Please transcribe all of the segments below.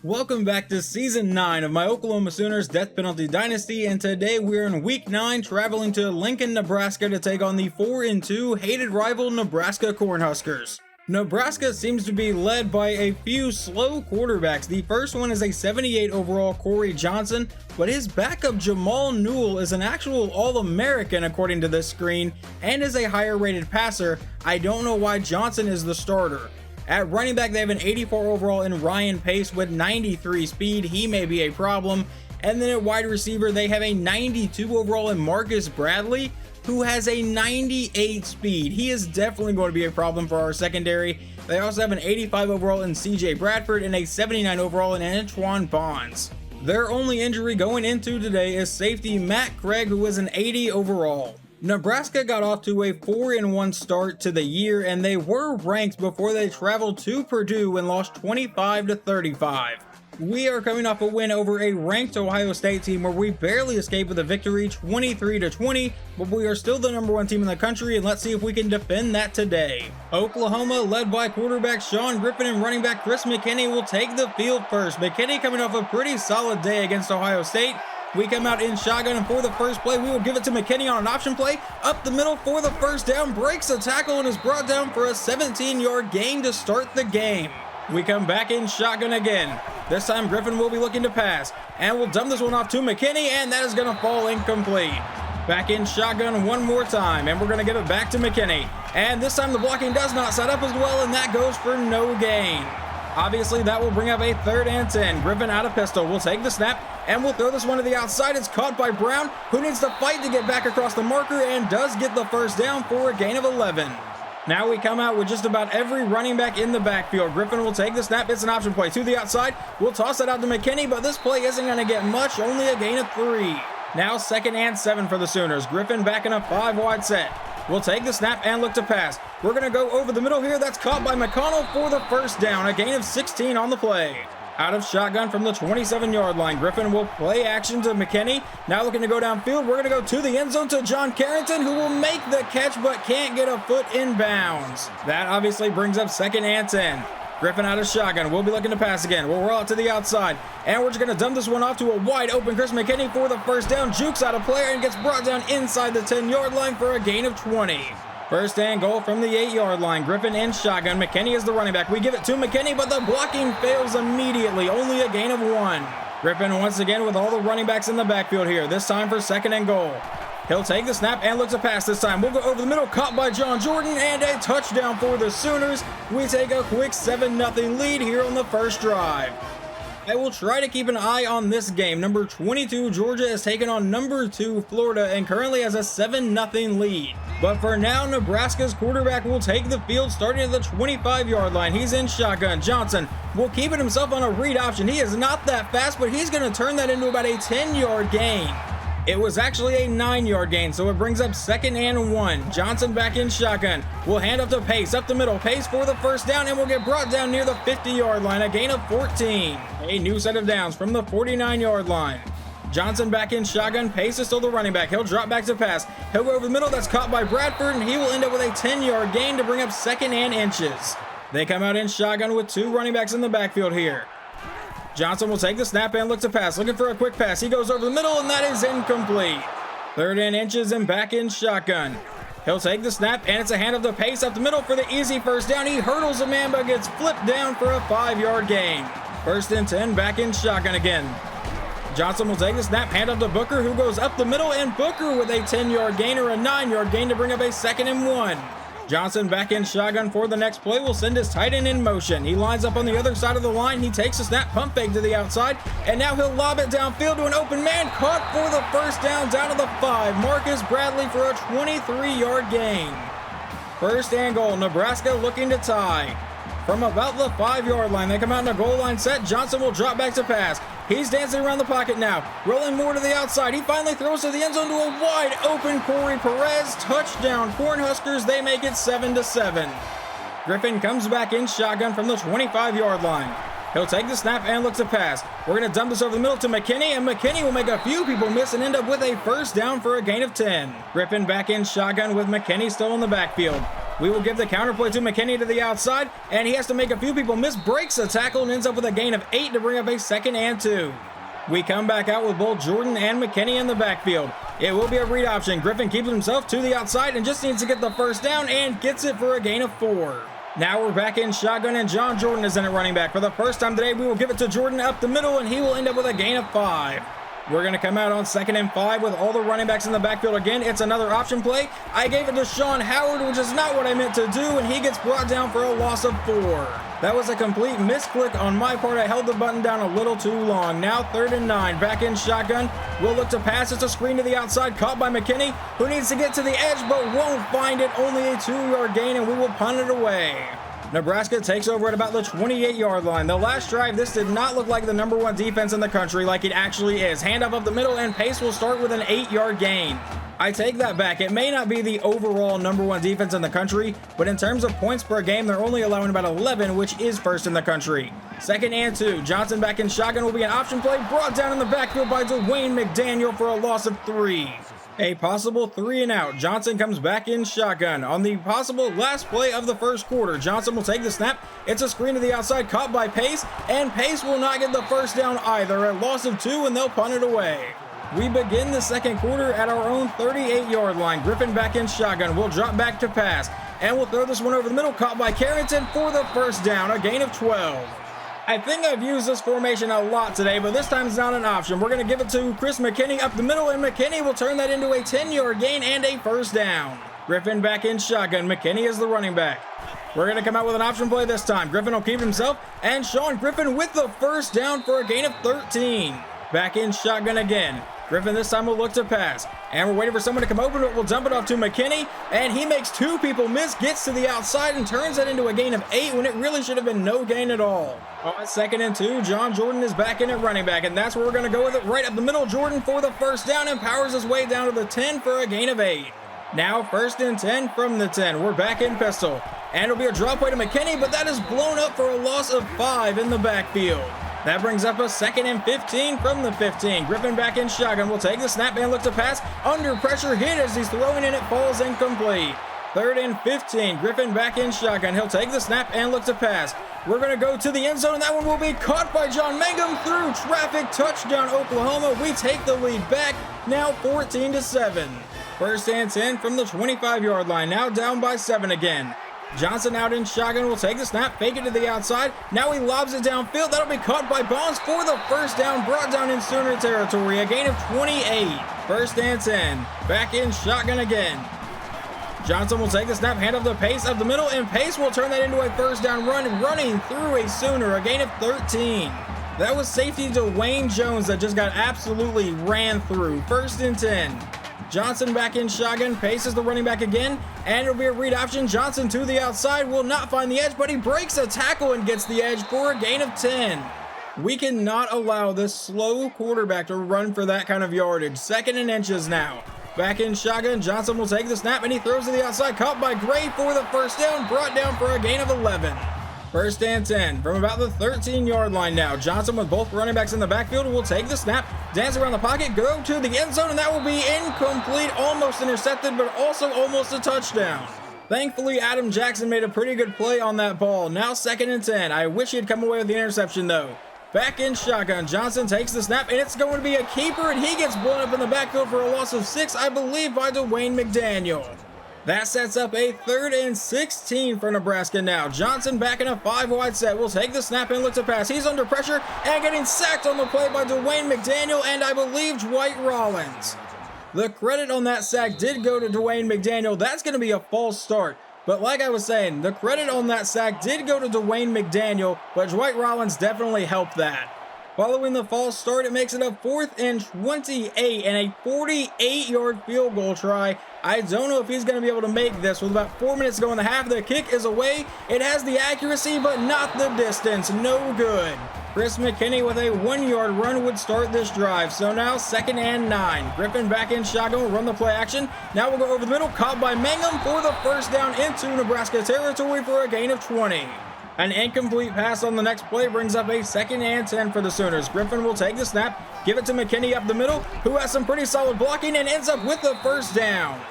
Welcome back to Season 9 of my Oklahoma Sooners Death Penalty Dynasty, and today we're in Week 9 traveling to Lincoln, Nebraska to take on the 4-2 hated rival Nebraska Cornhuskers. Nebraska seems to be led by a few slow quarterbacks. The first one is a 78 overall Corey Johnson, but his backup Jamal Newell is an actual All-American according to this screen and is a higher rated passer. I don't know why Johnson is the starter. At running back, they have an 84 overall in Ryan Pace with 93 speed. He may be a problem. And then at wide receiver, they have a 92 overall in Marcus Bradley, who has a 98 speed. He is definitely going to be a problem for our secondary. They also have an 85 overall in CJ Bradford and a 79 overall in Antoine Bonds. Their only injury going into today is safety Matt Craig, who is an 80 overall. Nebraska got off to a 4-1 start to the year, and they were ranked before they traveled to Purdue and lost 25-35. We are coming off a win over a ranked Ohio State team where we barely escaped with a victory 23-20, but we are still the #1 team in the country, and let's see if we can defend that today. Oklahoma, led by quarterback Sean Griffin and running back Chris McKinney, will take the field first. McKinney coming off a pretty solid day against Ohio State. We come out in shotgun, and for the first play, we will give it to McKinney on an option play. Up the middle for the first down, breaks a tackle, and is brought down for a 17-yard gain to start the game. We come back in shotgun again. This time, Griffin will be looking to pass, and we'll dump this one off to McKinney, and that is going to fall incomplete. Back in shotgun one more time, and we're going to give it back to McKinney. And this time, the blocking does not set up as well, and that goes for no gain. Obviously, that will bring up a 3rd and 10. Griffin out of pistol will take the snap, and we'll throw this one to the outside. It's caught by Brown, who needs to fight to get back across the marker and does get the first down for a gain of 11. Now we come out with just about every running back in the backfield. Griffin will take the snap. It's an option play to the outside. We'll toss it out to McKinney, but this play isn't going to get much, only a gain of 3. Now 2nd and 7 for the Sooners. Griffin back in a 5-wide set. We'll take the snap and look to pass. We're going to go over the middle here. That's caught by McConnell for the first down. A gain of 16 on the play. Out of shotgun from the 27-yard line. Griffin will play action to McKinney. Now looking to go downfield. We're going to go to the end zone to John Carrington, who will make the catch but can't get a foot in bounds. That obviously brings up 2nd and 10. Griffin out of shotgun. We'll be looking to pass again. We'll roll out to the outside. And we're just going to dump this one off to a wide open Chris McKinney for the first down. Jukes out a player and gets brought down inside the 10-yard line for a gain of 20. 1st and goal from the 8-yard line. Griffin in shotgun. McKinney is the running back. We give it to McKinney, but the blocking fails immediately. Only a gain of 1. Griffin once again with all the running backs in the backfield here. This time for 2nd and goal. He'll take the snap and look to pass this time. We'll go over the middle, caught by John Jordan, and a touchdown for the Sooners. We take a quick 7-0 lead here on the first drive. I will try to keep an eye on this game. Number 22, Georgia, is taking on number 2, Florida, and currently has a 7-0 lead. But for now, Nebraska's quarterback will take the field starting at the 25-yard line. He's in shotgun. Johnson will keep it himself on a read option. He is not that fast, but he's going to turn that into about a 10-yard gain. It was actually a 9-yard gain, so it brings up 2nd and 1. Johnson back in shotgun. We'll hand off to Pace up the middle. Pace for the first down, and will get brought down near the 50-yard line. A gain of 14. A new set of downs from the 49-yard line. Johnson back in shotgun. Pace is still the running back. He'll drop back to pass. He'll go over the middle. That's caught by Bradford, and he will end up with a 10-yard gain to bring up 2nd and inches. They come out in shotgun with 2 running backs in the backfield here. Johnson will take the snap and look to pass. Looking for a quick pass. He goes over the middle, and that is incomplete. 3rd and inches and back in shotgun. He'll take the snap, and it's a handoff to Pace up the middle for the easy first down. He hurdles a man, but gets flipped down for a 5-yard gain. 1st and 10, back in shotgun again. Johnson will take the snap, hand up to Booker, who goes up the middle, and Booker with a 10-yard gain or a 9-yard gain to bring up a 2nd and 1. Johnson back in shotgun for the next play will send his tight end in motion. He lines up on the other side of the line. He takes a snap, pump fake to the outside, and now he'll lob it downfield to an open man. Caught for the first down to the 5. Marcus Bradley for a 23-yard gain. 1st and goal. Nebraska looking to tie. From about the 5-yard line, they come out in a goal line set. Johnson will drop back to pass. He's dancing around the pocket now, rolling more to the outside. He finally throws to the end zone to a wide open Corey Perez. Touchdown Cornhuskers. They make it 7-7. Griffin comes back in shotgun from the 25-yard line. He'll take the snap and look to pass. We're going to dump this over the middle to McKinney, and McKinney will make a few people miss and end up with a first down for a gain of 10. Griffin back in shotgun with McKinney still in the backfield. We will give the counterplay to McKinney to the outside, and he has to make a few people miss, breaks a tackle, and ends up with a gain of 8 to bring up a 2nd and 2. We come back out with both Jordan and McKinney in the backfield. It will be a read option. Griffin keeps himself to the outside and just needs to get the first down and gets it for a gain of 4. Now we're back in shotgun, and John Jordan is in at running back. For the first time today, we will give it to Jordan up the middle, and he will end up with a gain of 5. We're going to come out on 2nd and 5 with all the running backs in the backfield again. It's another option play. I gave it to Sean Howard, which is not what I meant to do, and he gets brought down for a loss of 4. That was a complete misclick on my part. I held the button down a little too long. Now 3rd and 9, back in shotgun. We'll look to pass. It's a screen to the outside, caught by McKinney, who needs to get to the edge but won't find it. Only a 2-yard gain, and we will punt it away. Nebraska takes over at about the 28-yard line. The last drive, this did not look like the #1 defense in the country like it actually is. Handoff up the middle, and Pace will start with an 8-yard gain. I take that back. It may not be the overall #1 defense in the country, but in terms of points per game, they're only allowing about 11, which is first in the country. 2nd and 2. Johnson back in shotgun will be an option play, brought down in the backfield by Dwayne McDaniel for a loss of 3. A possible 3 and out. Johnson comes back in shotgun. On the possible last play of the first quarter, Johnson will take the snap. It's a screen to the outside, caught by Pace, and Pace will not get the first down either. A loss of 2, and they'll punt it away. We begin the second quarter at our own 38-yard line. Griffin back in shotgun. We'll drop back to pass, and we'll throw this one over the middle, caught by Carrington for the first down, a gain of 12. I think I've used this formation a lot today, but this time it's not an option. We're going to give it to Chris McKinney up the middle, and McKinney will turn that into a 10-yard gain and a first down. Griffin back in shotgun. McKinney is the running back. We're going to come out with an option play this time. Griffin will keep himself, and Sean Griffin with the first down for a gain of 13. Back in shotgun again. Griffin this time will look to pass, and we're waiting for someone to come open, but we'll dump it off to McKinney, and he makes 2 people miss, gets to the outside, and turns that into a gain of 8 when it really should have been no gain at all. On 2nd and 2, John Jordan is back in at running back, and that's where we're going to go with it, right up the middle. Jordan for the first down and powers his way down to the 10 for a gain of 8. Now 1st and 10 from the 10. We're back in pistol, and it'll be a drop play to McKinney, but that is blown up for a loss of 5 in the backfield. That brings up a 2nd and 15 from the 15. Griffin back in shotgun. Will take the snap and look to pass. Under pressure, hit as he's throwing in. It falls incomplete. 3rd and 15. Griffin back in shotgun. He'll take the snap and look to pass. We're going to go to the end zone, and that one will be caught by John Mangum through traffic. Touchdown, Oklahoma. We take the lead back, now 14-7. 1st and 10 from the 25-yard line. Now down by 7 again. Johnson out in shotgun will take the snap, fake it to the outside. Now he lobs it downfield. That'll be caught by Bonds for the first down, brought down in Sooner territory. A gain of 28. 1st and 10. Back in shotgun again. Johnson will take the snap, hand off to Pace up the middle, and Pace will turn that into a first down run, running through a Sooner. A gain of 13. That was safety to Wayne Jones that just got absolutely ran through. 1st and 10. Johnson back in shotgun, Pace is the running back again, and it'll be a read option. Johnson to the outside, will not find the edge, but he breaks a tackle and gets the edge for a gain of 10. We cannot allow this slow quarterback to run for that kind of yardage. 2nd and inches now. Back in shotgun, Johnson will take the snap, and he throws to the outside, caught by Gray for the first down, brought down for a gain of 11. 1st and 10 from about the 13-yard line now. Johnson with both running backs in the backfield will take the snap, dance around the pocket, go to the end zone, and that will be incomplete, almost intercepted, but also almost a touchdown. Thankfully, Adam Jackson made a pretty good play on that ball. Now 2nd and 10. I wish he had come away with the interception, though. Back in shotgun, Johnson takes the snap, and it's going to be a keeper, and he gets blown up in the backfield for a loss of 6, I believe, by Dwayne McDaniel. That sets up a 3rd and 16 for Nebraska now. Johnson back in a 5-wide set. Will take the snap and look to pass. He's under pressure and getting sacked on the play by Dwayne McDaniel and I believe Dwight Rollins. The credit on that sack did go to Dwayne McDaniel. That's going to be a false start. But like I was saying, the credit on that sack did go to Dwayne McDaniel, but Dwight Rollins definitely helped that. Following the false start, it makes it a 4th and 28 and a 48-yard field goal try. I don't know if he's going to be able to make this with about 4 minutes to go in the half. The kick is away. It has the accuracy, but not the distance. No good. Chris McKinney with a 1-yard run would start this drive. So now 2nd and 9. Griffin back in shotgun will run the play action. Now we'll go over the middle. Caught by Mangum for the first down into Nebraska territory for a gain of 20. An incomplete pass on the next play brings up a 2nd and 10 for the Sooners. Griffin will take the snap, give it to McKinney up the middle, who has some pretty solid blocking and ends up with the first down.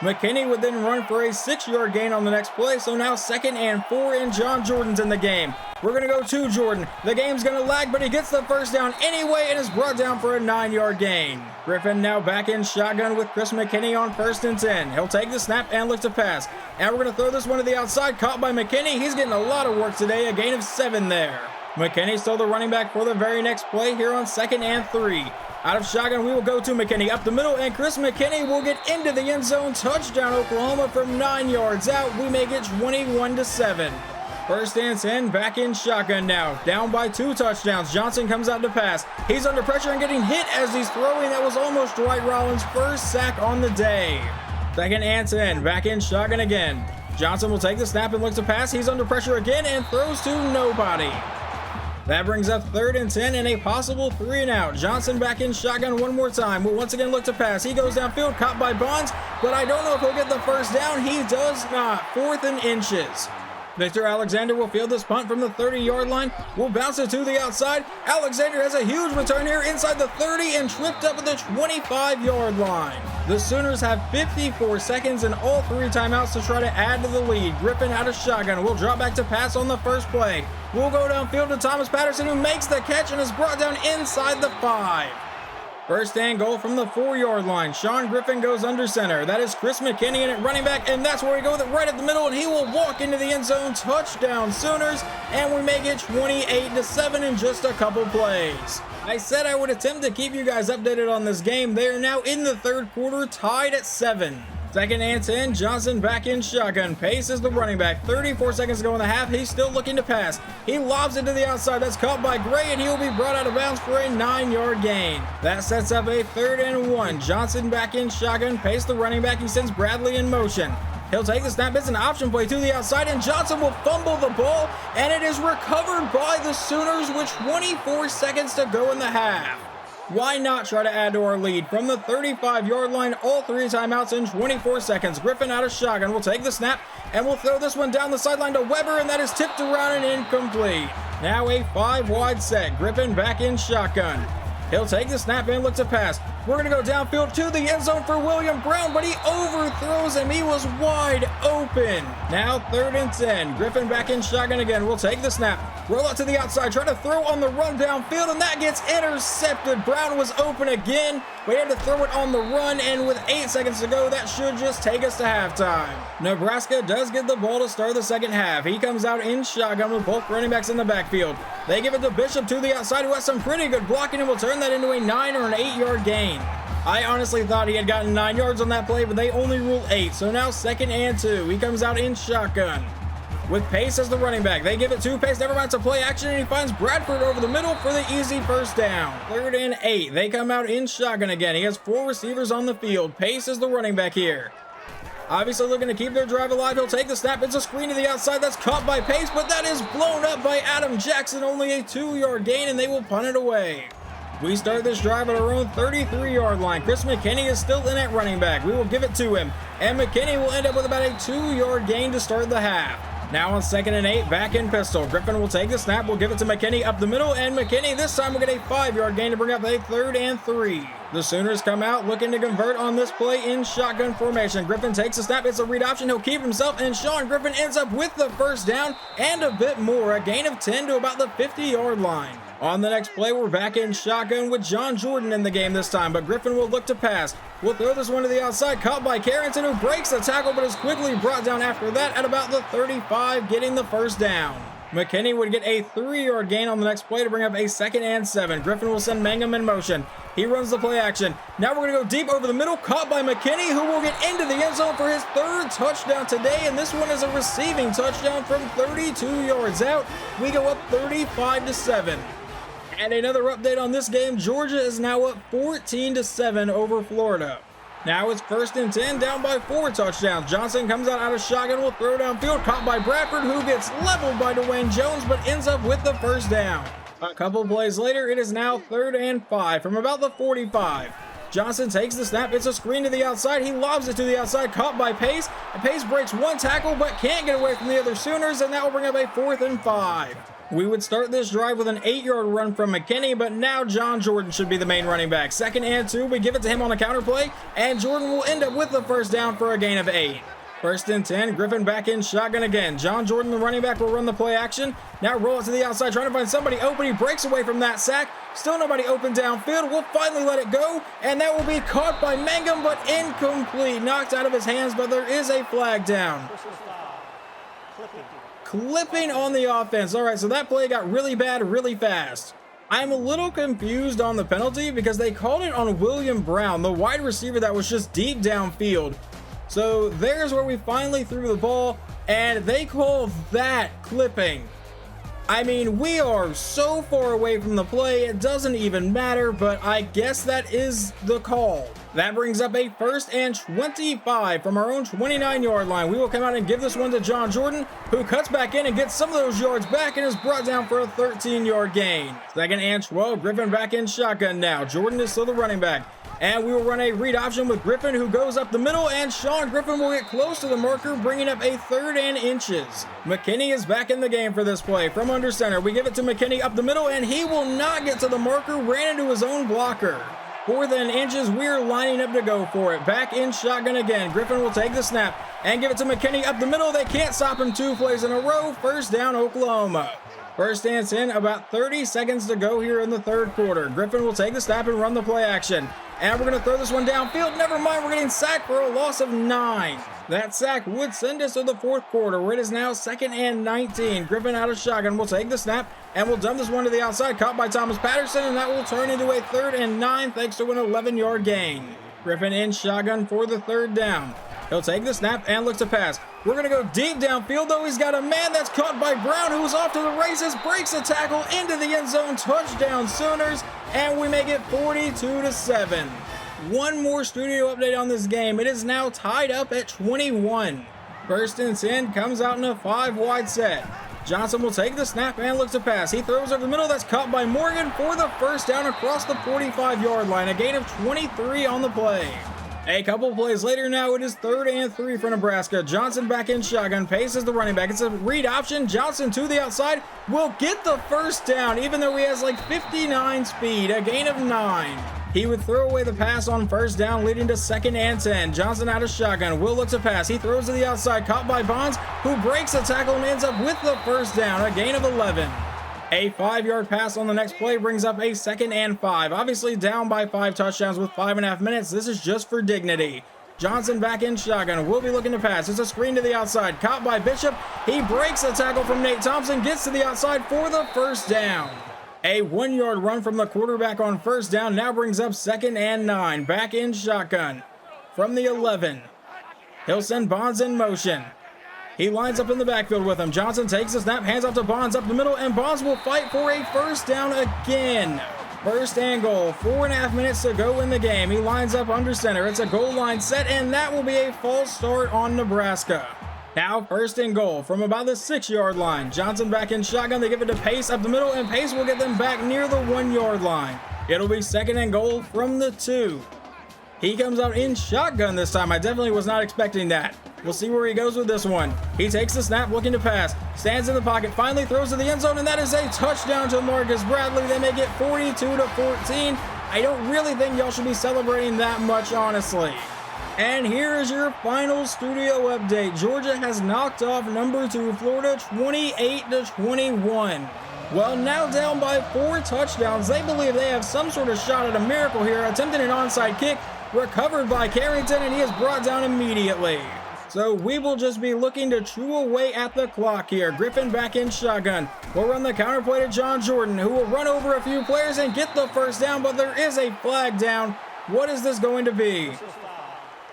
McKinney would then run for a 6-yard gain on the next play, so now 2nd and 4, and John Jordan's in the game. We're going to go to Jordan. The game's going to lag, but he gets the first down anyway and is brought down for a 9-yard gain. Griffin now back in shotgun with Chris McKinney on 1st and 10. He'll take the snap and look to pass. And we're going to throw this one to the outside, caught by McKinney. He's getting a lot of work today, a gain of 7 there. McKinney still the running back for the very next play here on 2nd and 3. Out of shotgun, we will go to McKinney up the middle, and Chris McKinney will get into the end zone. Touchdown, Oklahoma from 9 yards out. We make it 21-7. 1st and 10, back in shotgun now. Down by 2 touchdowns. Johnson comes out to pass. He's under pressure and getting hit as he's throwing. That was almost Dwight Rollins' first sack on the day. 2nd and 10, back in shotgun again. Johnson will take the snap and look to pass. He's under pressure again and throws to nobody. That brings up 3rd and 10 and a possible 3 and out. Johnson back in shotgun one more time. Will once again look to pass. He goes downfield, caught by Bonds, but I don't know if he'll get the first down. He does not. 4th and inches. Victor Alexander will field this punt from the 30-yard line. Will bounce it to the outside. Alexander has a huge return here inside the 30 and tripped up at the 25-yard line. The Sooners have 54 seconds and all 3 timeouts to try to add to the lead. Griffin out of shotgun will drop back to pass on the first play. We'll go downfield to Thomas Patterson, who makes the catch and is brought down inside the 5. 1st and goal from the 4-yard line. Sean Griffin goes under center. That is Chris McKinney in at running back, and that's where we go with it right at the middle, and he will walk into the end zone. Touchdown Sooners, and we make it 28-7 in just a couple plays. I said I would attempt to keep you guys updated on this game. They are now in the 3rd quarter, tied at 7. 2nd and 10, Johnson back in shotgun. Pace is the running back. 34 seconds to go in the half. He's still looking to pass. He lobs it to the outside. That's caught by Gray, and he will be brought out of bounds for a 9-yard gain. That sets up a 3rd and 1. Johnson back in shotgun. Pace the running back. He sends Bradley in motion. He'll take the snap. It's an option play to the outside, and Johnson will fumble the ball, and it is recovered by the Sooners with 24 seconds to go in the half. Why not try to add to our lead? From the 35-yard line, all 3 timeouts in 24 seconds. Griffin out of shotgun will take the snap, and we'll throw this one down the sideline to Weber, and that is tipped around and incomplete. Now a 5-wide set. Griffin back in shotgun. He'll take the snap and look to pass. We're going to go downfield to the end zone for William Brown, but he overthrows him. He was wide open. Now 3rd and 10. Griffin back in shotgun again. We'll take the snap. Roll out to the outside. Try to throw on the run downfield, and that gets intercepted. Brown was open again. We had to throw it on the run, and with 8 seconds to go, that should just take us to halftime. Nebraska does get the ball to start the 2nd half. He comes out in shotgun with both running backs in the backfield. They give it to Bishop to the outside, who has some pretty good blocking, and will turn that into a 9 or an 8-yard gain. I honestly thought he had gotten 9 yards on that play, but they only rule 8. So now 2nd and 2. He comes out in shotgun with Pace as the running back. They give it to Pace. Never mind to play action, and he finds Bradford over the middle for the easy first down. 3rd and 8. They come out in shotgun again. He has 4 receivers on the field. Pace is the running back here. Obviously looking to keep their drive alive. He'll take the snap. It's a screen to the outside. That's caught by Pace, but that is blown up by Adam Jackson. Only a 2-yard gain, and they will punt it away. We start this drive at our own 33-yard line. Chris McKinney is still in at running back. We will give it to him, and McKinney will end up with about a 2-yard gain to start the half. Now on 2nd and 8, back in pistol. Griffin will take the snap. We'll give it to McKinney up the middle, and McKinney this time will get a 5-yard gain to bring up a 3rd and 3. The Sooners come out looking to convert on this play in shotgun formation. Griffin takes the snap. It's a read option. He'll keep himself, and Sean Griffin ends up with the first down and a bit more, a gain of 10 to about the 50-yard line. On the next play, we're back in shotgun with John Jordan in the game this time, but Griffin will look to pass. We'll throw this one to the outside, caught by Carrington, who breaks the tackle, but is quickly brought down after that at about the 35, getting the first down. McKinney would get a 3-yard gain on the next play to bring up a 2nd and 7. Griffin will send Mangum in motion. He runs the play action. Now we're going to go deep over the middle, caught by McKinney, who will get into the end zone for his 3rd touchdown today, and this one is a receiving touchdown from 32 yards out. We go up 35-7. And another update on this game, Georgia is now up 14-7 over Florida. Now it's 1st and 10, down by 4 touchdowns. Johnson comes out of shotgun, will throw downfield, caught by Bradford, who gets leveled by Dwayne Jones, but ends up with the first down. A couple plays later, it is now 3rd and 5 from about the 45. Johnson takes the snap. It's a screen to the outside. He lobs it to the outside, caught by Pace. And Pace breaks one tackle, but can't get away from the other Sooners, and that will bring up a 4th and 5. We would start this drive with an 8-yard run from McKinney, but now John Jordan should be the main running back. 2nd and 2, we give it to him on a counter play, and Jordan will end up with the first down for a gain of 8. 1st and 10, Griffin back in shotgun again. John Jordan, the running back, will run the play action. Now roll it to the outside, trying to find somebody open. He breaks away from that sack. Still nobody open downfield. We'll finally let it go, and that will be caught by Mangum, but incomplete. Knocked out of his hands, but there is a flag down. Clipping on the offense. All right, so that play got really bad really fast. I'm a little confused on the penalty because they called it on William Brown, the wide receiver that was just deep downfield. So there's where we finally threw the ball, and they call that clipping. I mean, we are so far away from the play, it doesn't even matter, but I guess that is the call. That brings up a 1st and 25 from our own 29-yard line. We will come out and give this one to John Jordan, who cuts back in and gets some of those yards back and is brought down for a 13-yard gain. 2nd and 12, Griffin back in shotgun now. Jordan is still the running back. And we will run a read option with Griffin, who goes up the middle, and Sean Griffin will get close to the marker, bringing up a 3rd and inches. McKinney is back in the game for this play. From under center, we give it to McKinney up the middle, and he will not get to the marker, ran into his own blocker. 4th and inches, we're lining up to go for it. Back in shotgun again. Griffin will take the snap and give it to McKinney up the middle. They can't stop him 2 plays in a row. First down, Oklahoma. 1st and 10, about 30 seconds to go here in the 3rd quarter. Griffin will take the snap and run the play action. And we're going to throw this one downfield. Never mind, we're getting sacked for a loss of 9. That sack would send us to the 4th quarter, where it is now 2nd and 19. Griffin out of shotgun will take the snap and will dump this one to the outside, caught by Thomas Patterson, and that will turn into a 3rd and 9 thanks to an 11-yard gain. Griffin in shotgun for the 3rd down. He'll take the snap and looks to pass. We're going to go deep downfield, though. He's got a man that's caught by Brown, who is off to the races, breaks a tackle into the end zone. Touchdown Sooners, and we make it 42-7. One more studio update on this game. It is now tied up at 21. 1st and 10 comes out in a 5-wide set. Johnson will take the snap and looks to pass. He throws over the middle. That's caught by Morgan for the first down across the 45-yard line. A gain of 23 on the play. A couple plays later now, it is 3rd and 3 for Nebraska. Johnson back in shotgun. Pace is the running back. It's a read option. Johnson to the outside will get the first down, even though he has like 59 speed. A gain of 9. He would throw away the pass on 1st down, leading to 2nd and 10. Johnson out of shotgun. Will look to pass. He throws to the outside, caught by Bonds, who breaks the tackle and ends up with the first down. A gain of 11. A 5-yard pass on the next play brings up a 2nd and 5. Obviously down by 5 touchdowns with 5.5 minutes. This is just for dignity. Johnson back in shotgun. Will be looking to pass. It's a screen to the outside. Caught by Bishop. He breaks the tackle from Nate Thompson. Gets to the outside for the first down. A 1-yard run from the quarterback on 1st down now brings up 2nd and 9. Back in shotgun from the 11. He'll send Bonds in motion. He lines up in the backfield with him. Johnson takes the snap, hands off to Bonds up the middle, and Bonds will fight for a first down again. 1st and goal. 4.5 minutes to go in the game. He lines up under center. It's a goal line set, and that will be a false start on Nebraska. Now 1st and goal from about the 6-yard line. Johnson back in shotgun. They give it to Pace up the middle, and Pace will get them back near the 1-yard line. It'll be 2nd and goal from the 2. He comes out in shotgun this time. I definitely was not expecting that. We'll see where he goes with this one. He takes the snap, looking to pass. Stands in the pocket, finally throws to the end zone, and that is a touchdown to Marcus Bradley. They make it 42-14. I don't really think y'all should be celebrating that much, honestly. And here is your final studio update. Georgia has knocked off number 2 Florida 28-21. Well, now down by 4 touchdowns, they believe they have some sort of shot at a miracle here, attempting an onside kick, recovered by Carrington, and he is brought down immediately. So we will just be looking to chew away at the clock here. Griffin back in shotgun. We'll run the counterplay to John Jordan, who will run over a few players and get the first down, but there is a flag down. What is this going to be?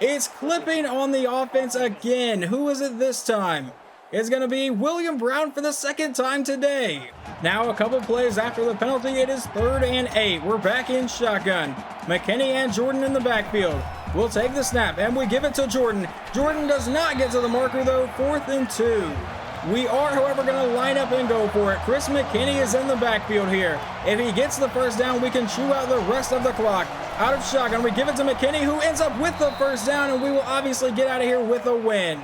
It's clipping on the offense again. Who is it this time? It's going to be William Brown for the 2nd time today. Now a couple plays after the penalty, it is 3rd and 8. We're back in shotgun. McKinney and Jordan in the backfield. We'll take the snap, and we give it to Jordan. Jordan does not get to the marker, though. 4th and 2. We are, however, going to line up and go for it. Chris McKinney is in the backfield here. If he gets the first down, we can chew out the rest of the clock. Out of shotgun, we give it to McKinney, who ends up with the first down, and we will obviously get out of here with a win.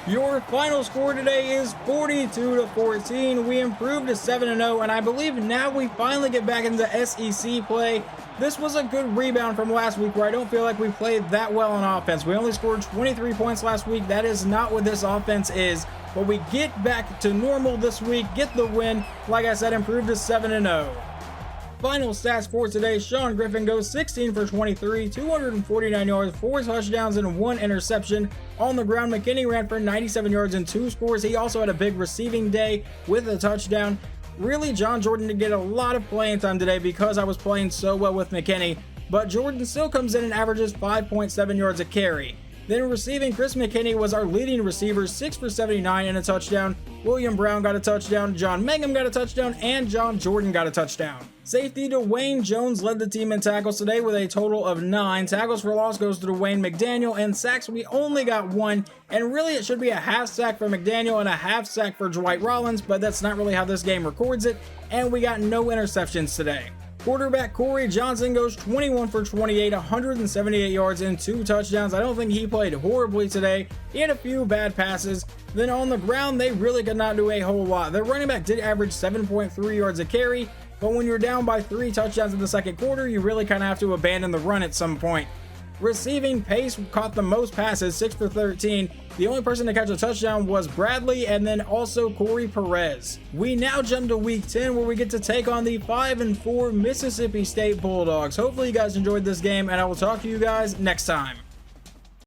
Your final score today is 42-14. We improved to 7-0, and I believe now we finally get back into SEC play. This was a good rebound from last week where I don't feel like we played that well on offense. We only scored 23 points last week. That is not what this offense is. But we get back to normal this week, get the win. Like I said, improved to 7-0. Final stats for today, Sean Griffin goes 16 for 23, 249 yards, 4 touchdowns, and 1 interception. On the ground, McKinney ran for 97 yards and 2 scores. He also had a big receiving day with a touchdown. Really, John Jordan did get a lot of playing time today because I was playing so well with McKinney, but Jordan still comes in and averages 5.7 yards a carry. Then receiving, Chris McKinney was our leading receiver, 6 for 79 and a touchdown. William Brown got a touchdown, John Mangum got a touchdown, and John Jordan got a touchdown. Safety, Dwayne Jones led the team in tackles today with a total of 9. Tackles for loss goes to Dwayne McDaniel, and sacks we only got 1. And really it should be a half sack for McDaniel and a half sack for Dwight Rollins, but that's not really how this game records it, and we got no interceptions today. Quarterback Corey Johnson goes 21 for 28, 178 yards and 2 touchdowns. I don't think he played horribly today. He had a few bad passes. Then on the ground, they really could not do a whole lot. Their running back did average 7.3 yards a carry, but when you're down by 3 touchdowns in the second quarter, you really kind of have to abandon the run at some point. Receiving, Pace caught the most passes, 6 for 13. The only person to catch a touchdown was Bradley and then also Corey Perez. We now jump to week 10 where we get to take on the 5-4 Mississippi State Bulldogs. Hopefully you guys enjoyed this game, and I will talk to you guys next time.